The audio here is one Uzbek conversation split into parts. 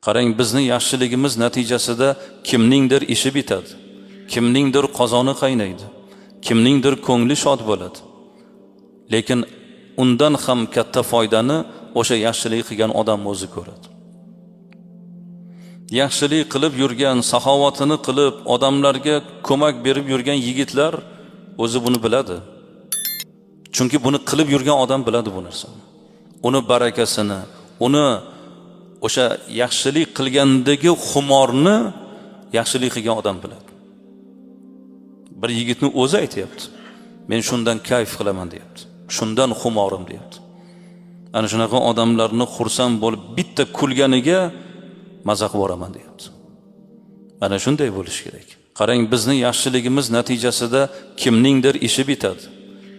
Qarang, bizning yaxshiligimiz natijasida kimningdir ishi bitadi, kimningdir qozoni qaynaydi, kimningdir ko'ngli shod bo'ladi. Lekin undan ham katta foydani o'sha yaxshilik qilgan odam o'zi ko'radi. Yaxshilik qilib yurgan, saxovatini qilib, odamlarga ko'mak berib yurgan yigitlar o'zi buni biladi. Chunki buni qilib yurgan odam biladi bu narsani. Uni barakasini, uni o'sha yaxshilik qilgandagi xumorni yaxshilik qilgan odam biladi. Bir yigitni o'zi aytayapti. Men shundan kayf qilaman deyapti. Shundan xumorim deyapti. Ana shunaqa odamlarni xursand bo'lib bitta kulganiga maza qilib boraman deyapti. Mana shunday bo'lish kerak. Qarang, bizning yaxshiligimiz natijasida kimningdir ishi bitadi,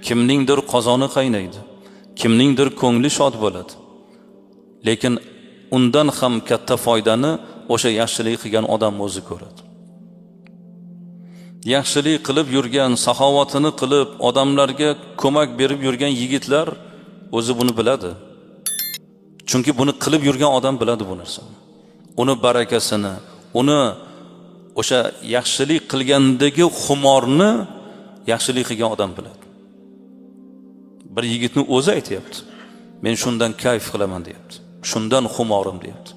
kimningdir qozoni qaynaydi, kimningdir ko'ngli shod bo'ladi. Lekin undan ham katta foydani o'sha yaxshilik qilgan odam o'zi ko'radi. Yaxshilik qilib yurgan, saxovatini qilib, odamlarga ko'mak berib yurgan yigitlar o'zi buni biladi. Chunki buni qilib yurgan odam biladi bu narsani. Uni barakasini, uni o'sha yaxshilik qilgandagi xumorni yaxshilik qilgan odam biladi. Bir yigitni o'zi aytayapti. Men shundan kayf qilaman deyapti. Shundan xumorim deyapti.